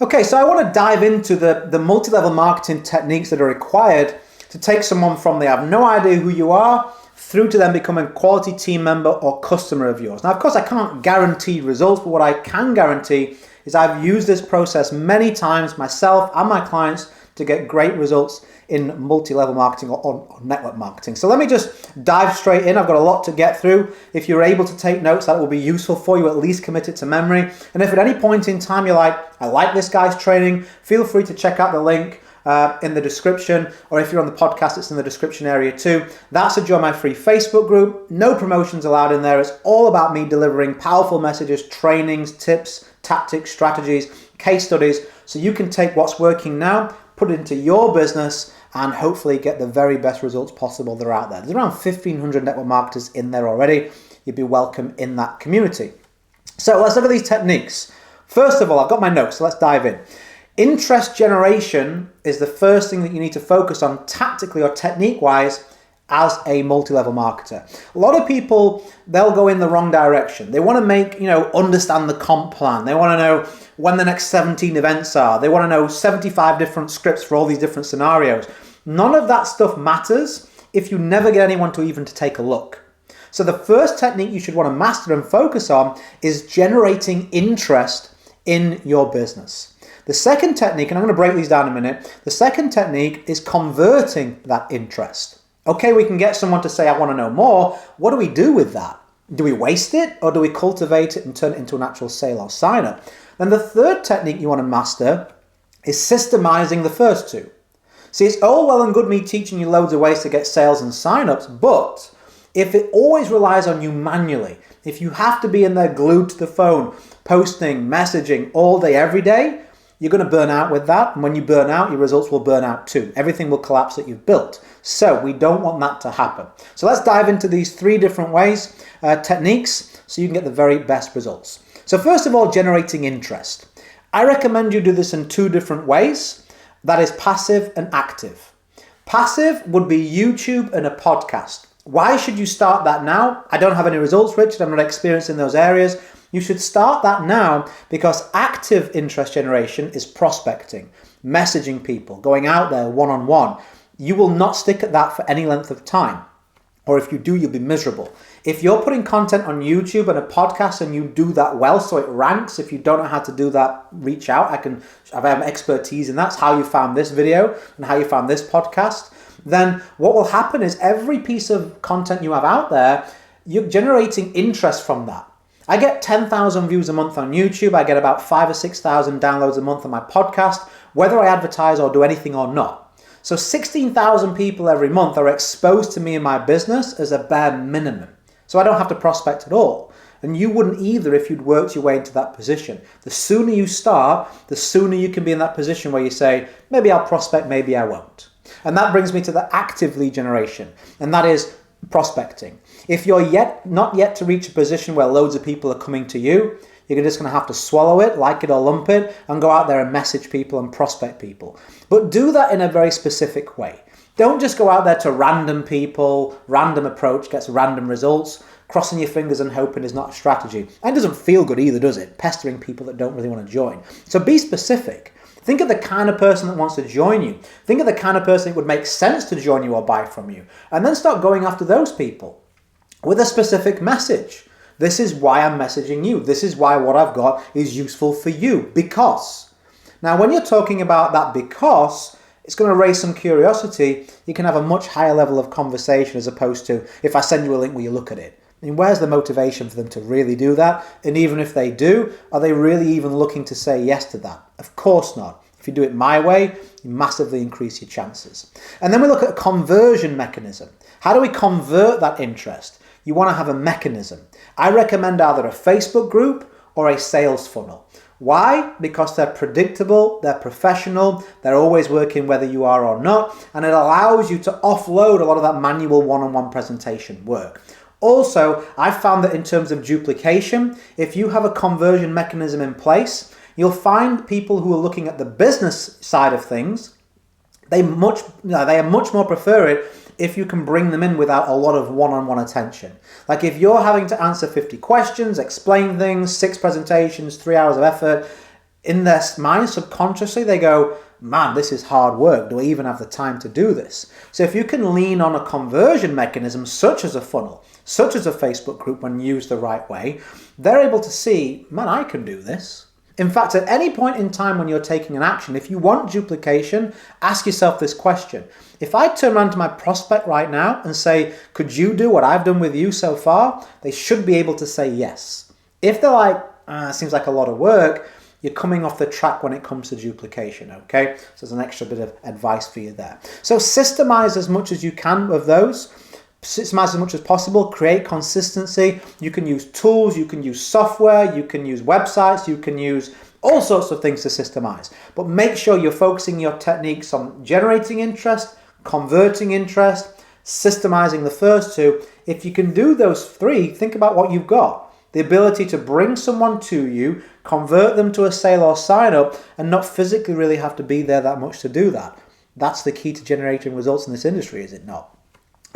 Okay, so I want to dive into the multi-level marketing techniques that are required to take someone from they have no idea who you are through to them becoming a quality team member or customer of yours. Now, of course, I can't guarantee results, but what I can guarantee is I've used this process many times myself and my clients to get great results in multi-level marketing or network marketing. So let me just dive straight in. I've got a lot to get through. If you're able to take notes, that will be useful for you. At least commit it to memory. And if at any point in time you're like, I like this guy's training, feel free to check out the link in the description, or if you're on the podcast, it's in the description area too. That's to join my free Facebook group. No promotions allowed in there. It's all about me delivering powerful messages, trainings, tips, tactics, strategies, case studies, so you can take what's working now, put it into your business, and hopefully get the very best results possible that are out there. There's around 1,500 network marketers in there already. You'd be welcome in that community. So let's look at these techniques. First of all, I've got my notes, so let's dive in. Interest generation is the first thing that you need to focus on tactically or technique-wise as a multi-level marketer. A lot of people, they'll go in the wrong direction. They want to understand the comp plan. They want to know when the next 17 events are. They want to know 75 different scripts for all these different scenarios. None of that stuff matters if you never get anyone to even take a look. So the first technique you should want to master and focus on is generating interest in your business. The second technique, and I'm going to break these down in a minute, the second technique is converting that interest. Okay, we can get someone to say, I want to know more. What do we do with that? Do we waste it, or do we cultivate it and turn it into an actual sale or sign up? Then the third technique you want to master is systemizing the first two. See, it's all well and good me teaching you loads of ways to get sales and sign-ups, but if it always relies on you manually, if you have to be in there glued to the phone, posting, messaging all day, every day, you're going to burn out with that. And when you burn out, your results will burn out too. Everything will collapse that you've built. So we don't want that to happen. So let's dive into these three different ways, techniques, so you can get the very best results. So first of all, generating interest. I recommend you do this in two different ways. That is passive and active. Passive would be YouTube and a podcast. Why should you start that now? I don't have any results, Richard. I'm not experienced in those areas. You should start that now because active interest generation is prospecting, messaging people, going out there one-on-one. You will not stick at that for any length of time. Or if you do, you'll be miserable. If you're putting content on YouTube and a podcast and you do that well, so it ranks, if you don't know how to do that, reach out. I have expertise in that's how you found this video and how you found this podcast. Then what will happen is every piece of content you have out there, you're generating interest from that. I get 10,000 views a month on YouTube. I get about 5,000 or 6,000 downloads a month on my podcast, whether I advertise or do anything or not. So 16,000 people every month are exposed to me and my business as a bare minimum. So I don't have to prospect at all. And you wouldn't either if you'd worked your way into that position. The sooner you start, the sooner you can be in that position where you say, maybe I'll prospect, maybe I won't. And that brings me to the active lead generation, and that is prospecting. If you're not yet to reach a position where loads of people are coming to you, you're just going to have to swallow it, like it or lump it, and go out there and message people and prospect people. But do that in a very specific way. Don't just go out there to random people, random approach gets random results. Crossing your fingers and hoping is not a strategy. And it doesn't feel good either, does it? Pestering people that don't really want to join. So be specific. Think of the kind of person that wants to join you. Think of the kind of person it would make sense to join you or buy from you. And then start going after those people with a specific message. This is why I'm messaging you. This is why what I've got is useful for you. Because. Now, when you're talking about that because, it's going to raise some curiosity. You can have a much higher level of conversation as opposed to if I send you a link, will you look at it? I mean, where's the motivation for them to really do that? And even if they do, are they really even looking to say yes to that? Of course not. If you do it my way, you massively increase your chances. And then we look at a conversion mechanism. How do we convert that interest? You want to have a mechanism. I recommend either a Facebook group or a sales funnel. Why? Because they're predictable, they're professional, they're always working whether you are or not, and it allows you to offload a lot of that manual one-on-one presentation work. Also, I've found that in terms of duplication, if you have a conversion mechanism in place, you'll find people who are looking at the business side of things, they much more prefer it if you can bring them in without a lot of one-on-one attention. Like if you're having to answer 50 questions, explain things, 6 presentations, 3 hours of effort, in their mind subconsciously, they go, man, this is hard work. Do I even have the time to do this? So if you can lean on a conversion mechanism such as a funnel, such as a Facebook group when used the right way, they're able to see, man, I can do this. In fact, at any point in time when you're taking an action, if you want duplication, ask yourself this question. If I turn around to my prospect right now and say, could you do what I've done with you so far? They should be able to say yes. If they're like, seems like a lot of work, you're coming off the track when it comes to duplication, okay? So there's an extra bit of advice for you there. So systemize as much as you can of those. Systemize as much as possible, create consistency. You can use tools, you can use software, you can use websites, you can use all sorts of things to systemize. But make sure you're focusing your techniques on generating interest, converting interest, systemizing the first two. If you can do those three, think about what you've got. The ability to bring someone to you, convert them to a sale or sign up, and not physically really have to be there that much to do that. That's the key to generating results in this industry, is it not?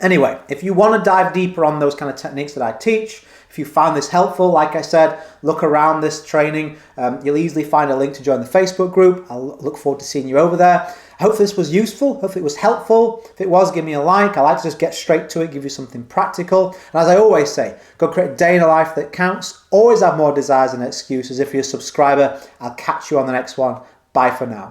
Anyway, if you want to dive deeper on those kind of techniques that I teach, if you found this helpful, like I said, look around this training. You'll easily find a link to join the Facebook group. I'll look forward to seeing you over there. Hopefully this was useful. Hopefully it was helpful. If it was, give me a like. I like to just get straight to it, give you something practical. And as I always say, go create a day in a life that counts. Always have more desires than excuses. If you're a subscriber, I'll catch you on the next one. Bye for now.